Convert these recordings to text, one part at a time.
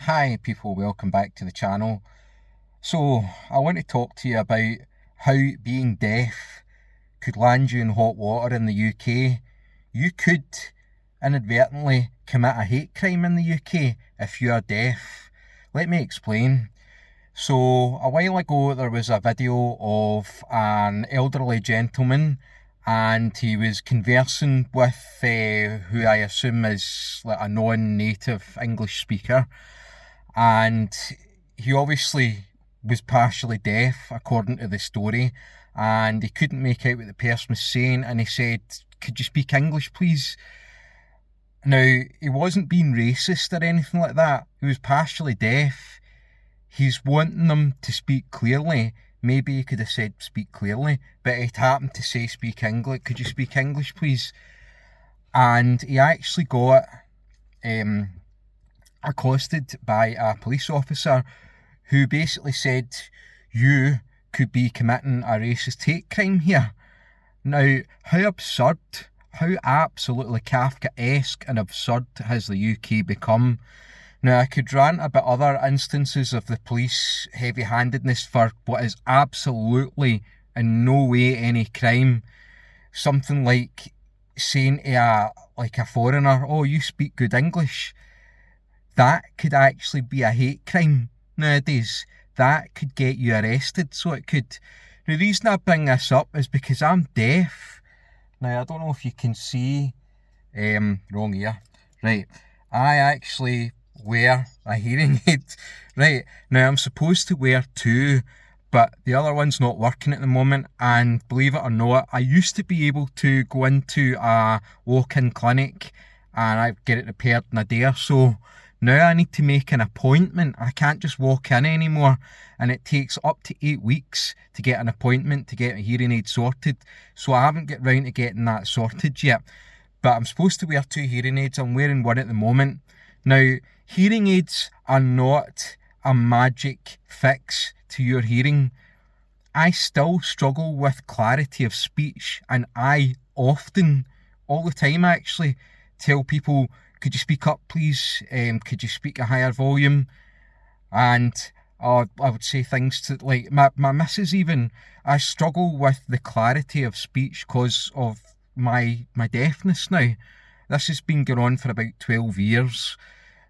Hi people, welcome back to the channel. So I want to talk to you about how being deaf could land you in hot water in the UK. You could inadvertently commit a hate crime in the UK if you are deaf. Let me explain. So a while ago there was a video of an elderly gentleman and he was conversing with who I assume is like a non-native English speaker, and he obviously was partially deaf according to the story, and he couldn't make out what the person was saying, and he said, "Could you speak English please?" Now, he wasn't being racist or anything like that. He was partially deaf. He's wanting them to speak clearly. Maybe he could have said speak clearly, but it happened to say speak English. "Could you speak English please?" And he actually got accosted by a police officer who basically said, "You could be committing a racist hate crime here." Now, how absurd, how absolutely Kafkaesque and absurd has the UK become? Now, I could rant about other instances of the police heavy-handedness for what is absolutely in no way any crime. Something like saying to a foreigner, "Oh, you speak good English." That could actually be a hate crime nowadays. That could get you arrested, so it could. Now, the reason I bring this up is because I'm deaf. Now, I don't know if you can see, wrong ear. Right, I actually wear a hearing aid. Right, now I'm supposed to wear two, but the other one's not working at the moment, and believe it or not, I used to be able to go into a walk-in clinic and I get it repaired in a day or so. Now I need to make an appointment. I can't just walk in anymore, and it takes up to 8 weeks to get an appointment to get a hearing aid sorted. So I haven't got round to getting that sorted yet. But I'm supposed to wear two hearing aids. I'm wearing one at the moment. Now, hearing aids are not a magic fix to your hearing. I still struggle with clarity of speech, and I often, all the time actually, tell people, "Could you speak up please? Could you speak a higher volume?" And I would say things to like my missus even. I struggle with the clarity of speech because of my deafness now. This has been going on for about 12 years.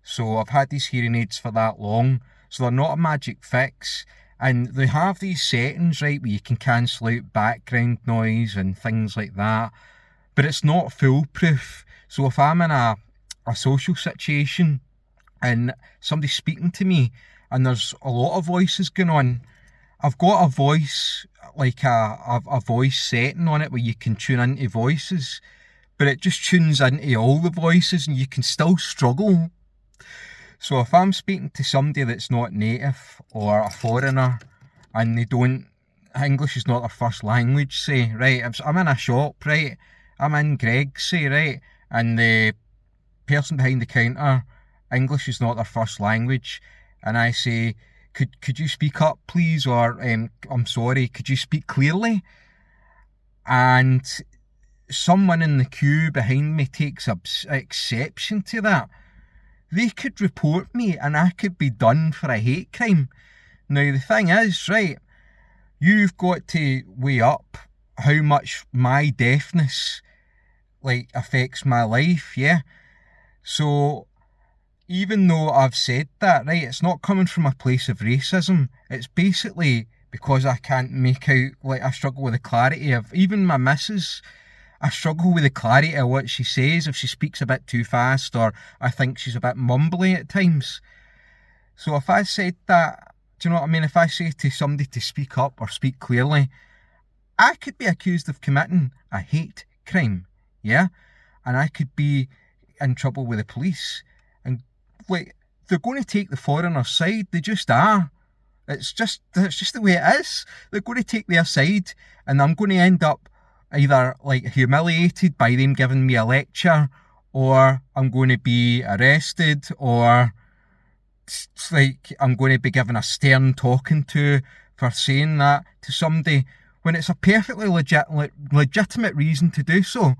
So I've had these hearing aids for that long. So they're not a magic fix. And they have these settings, right, where you can cancel out background noise and things like that. But it's not foolproof. So if I'm in a social situation and somebody's speaking to me and there's a lot of voices going on, I've got a voice, like a voice setting on it where you can tune into voices, but it just tunes into all the voices and you can still struggle. So if I'm speaking to somebody that's not native or a foreigner and they don't, English is not their first language, say, right, I'm in a shop, right, I'm in Greg's, say, right, and the person behind the counter, English is not their first language, and I say, could you speak up please, or I'm sorry, could you speak clearly? And someone in the queue behind me takes exception to that, they could report me and I could be done for a hate crime. Now the thing is, right, you've got to weigh up how much my deafness like affects my life, yeah? So even though I've said that, right, it's not coming from a place of racism. It's basically because I can't make out, like, I struggle with the clarity of, even my missus, I struggle with the clarity of what she says if she speaks a bit too fast, or I think she's a bit mumbly at times. So if I said that, do you know what I mean? If I say to somebody to speak up or speak clearly, I could be accused of committing a hate crime, yeah? And I could be in trouble with the police. And like, they're going to take the foreigner's side. They just are. It's just the way it is. They're going to take their side, and I'm going to end up either like humiliated by them giving me a lecture, or I'm going to be arrested, or it's like I'm going to be given a stern talking to for saying that to somebody when it's a perfectly legitimate reason to do so.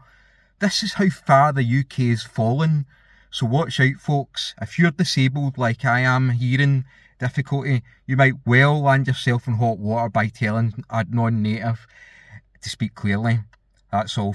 This is how far the UK has fallen. So watch out, folks. If you're disabled like I am, hearing difficulty, you might well land yourself in hot water by telling a non-native to speak clearly. That's all.